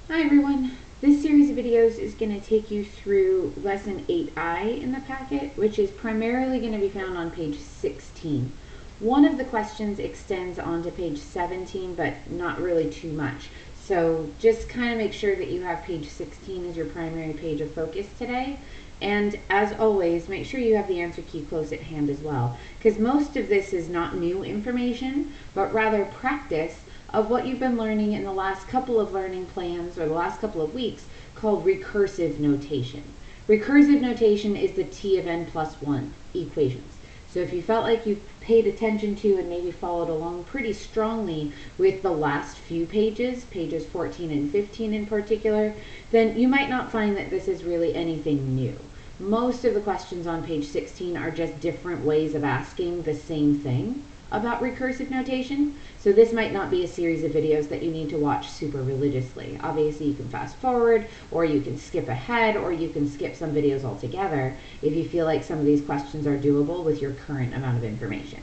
Hi everyone. This series of videos is going to take you through lesson 8I in the packet, which is primarily going to be found on page 16. One of the questions extends onto page 17, but not really too much. So just kind of make sure that you have page 16 as your primary page of focus today. And as always, make sure you have the answer key close at hand as well, because most of this is not new information, but rather practice of what you've been learning in the last couple of learning plans or the last couple of weeks called recursive notation. Recursive notation is the T of n plus 1 equations. So if you felt like you paid attention to and maybe followed along pretty strongly with the last few pages, pages 14 and 15 in particular, then you might not find that this is really anything new. Most of the questions on page 16 are just different ways of asking the same thing about recursive notation, so this might not be a series of videos that you need to watch super religiously. Obviously you can fast forward, or you can skip ahead, or you can skip some videos altogether if you feel like some of these questions are doable with your current amount of information.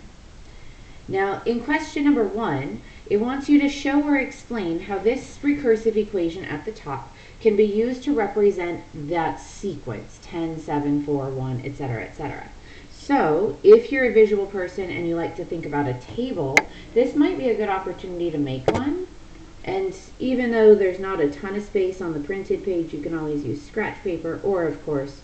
Now, in question number 1, it wants you to show or explain how this recursive equation at the top can be used to represent that sequence, 10, 7, 4, 1, etc., etc. So, if you're a visual person and you like to think about a table, this might be a good opportunity to make one. And even though there's not a ton of space on the printed page, you can always use scratch paper, or of course,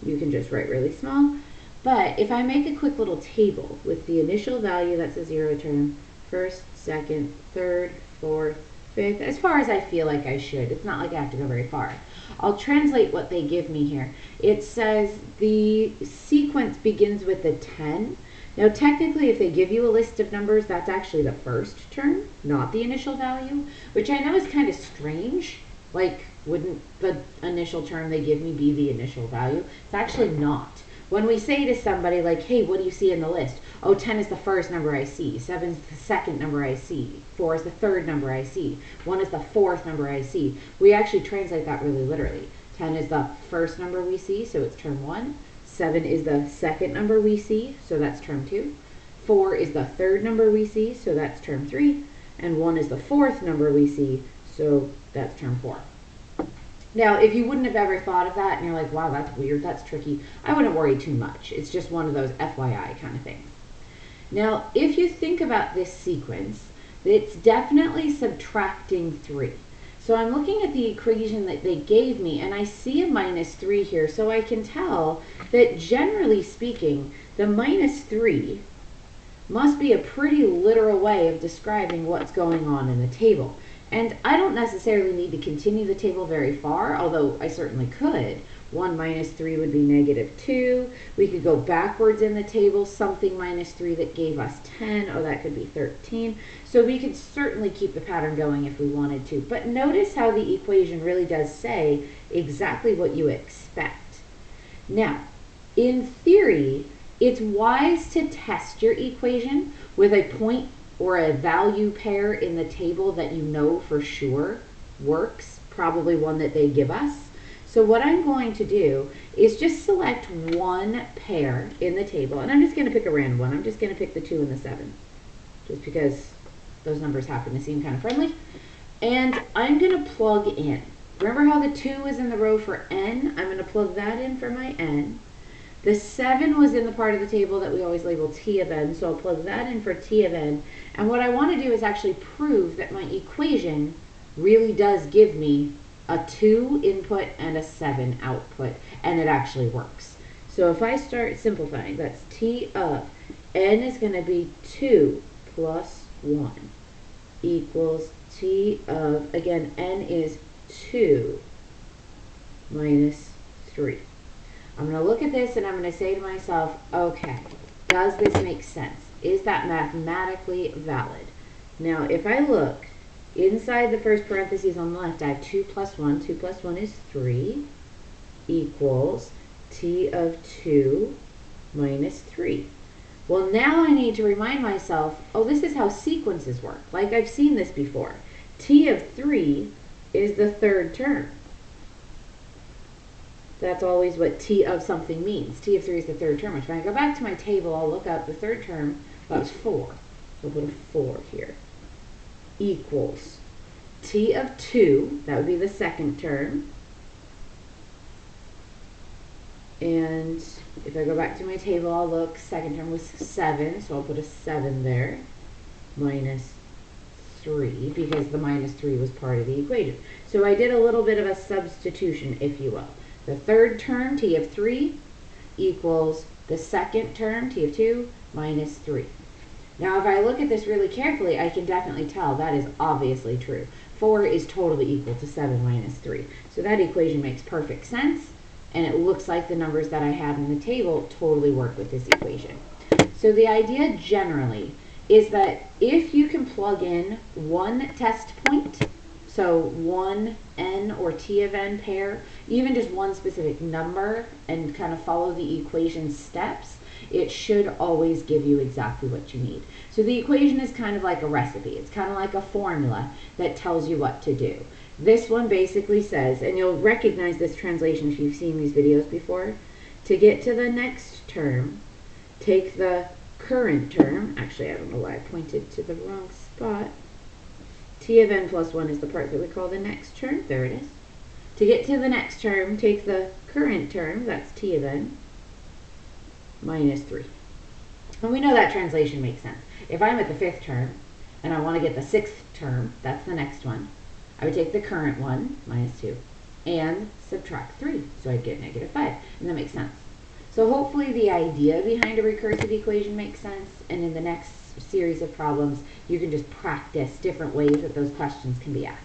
you can just write really small. But if I make a quick little table with the initial value, that's a zero term, first, second, third, fourth, fifth, as far as I feel like I should. It's not like I have to go very far. I'll translate what they give me here. It says the sequence begins with a 10. Now technically if they give you a list of numbers, that's actually the first term, not the initial value, which I know is kind of strange. Like, wouldn't the initial term they give me be the initial value? It's actually not. When we say to somebody like, hey, what do you see in the list? Oh, 10 is the first number I see. 7 is the second number I see. 4 is the third number I see. 1 is the fourth number I see. We actually translate that really literally. 10 is the first number we see, so it's term 1. 7 is the second number we see, so that's term 2. 4 is the third number we see, so that's term 3. And 1 is the fourth number we see, so that's term 4. Now, if you wouldn't have ever thought of that and you're like, wow, that's weird, that's tricky, I wouldn't worry too much. It's just one of those FYI kind of things. Now, if you think about this sequence, it's definitely subtracting 3. So I'm looking at the equation that they gave me, and I see a minus 3 here, so I can tell that generally speaking, the minus 3 must be a pretty literal way of describing what's going on in the table. And I don't necessarily need to continue the table very far, although I certainly could. 1 minus 3 would be negative 2. We could go backwards in the table, something minus 3 that gave us 10. Oh, that could be 13. So we could certainly keep the pattern going if we wanted to. But notice how the equation really does say exactly what you expect. Now, in theory, it's wise to test your equation with a point or a value pair in the table that you know for sure works, probably one that they give us. So what I'm going to do is just select one pair in the table, and I'm just going to pick a random one. I'm just going to pick the 2 and the 7, just because those numbers happen to seem kind of friendly. And I'm going to plug in. Remember how the 2 is in the row for n? I'm going to plug that in for my n. The 7 was in the part of the table that we always label T of n, so I'll plug that in for T of n. And what I want to do is actually prove that my equation really does give me a 2 input and a 7 output, and it actually works. So if I start simplifying, that's T of n is going to be 2 plus 1 equals T of, again, n is 2 minus 3. I'm going to look at this and I'm going to say to myself, okay, does this make sense? Is that mathematically valid? Now, if I look inside the first parentheses on the left, I have 2 plus 1. 2 plus 1 is 3 equals T of 2 minus 3. Well, now I need to remind myself, oh, this is how sequences work. Like I've seen this before. T of 3 is the third term. That's always what T of something means. T of 3 is the third term. Which when I go back to my table, I'll look up the third term. That was 4. So I'll put a 4 here. Equals t of 2, that would be the second term. And if I go back to my table, I'll look, second term was 7, so I'll put a 7 there, minus 3, because the minus 3 was part of the equation. So I did a little bit of a substitution, if you will. The third term, t of 3, equals the second term, t of 2, minus 3. Now, if I look at this really carefully, I can definitely tell that is obviously true. 4 is totally equal to 7 minus 3. So that equation makes perfect sense, and it looks like the numbers that I had in the table totally work with this equation. So the idea generally is that if you can plug in one test point, so one n or t of n pair, even just one specific number, and kind of follow the equation steps, it should always give you exactly what you need. So the equation is kind of like a recipe. It's kind of like a formula that tells you what to do. This one basically says, and you'll recognize this translation if you've seen these videos before, to get to the next term, take the current term, actually I don't know why I pointed to the wrong spot, t of n plus 1 is the part that we call the next term, there it is. To get to the next term, take the current term, that's t of n, minus 3. And we know that translation makes sense. If I'm at the 5th term, and I want to get the 6th term, that's the next one, I would take the current one, minus 2, and subtract 3, so I'd get negative 5, and that makes sense. So hopefully the idea behind a recursive equation makes sense, and in the next series of problems, you can just practice different ways that those questions can be asked.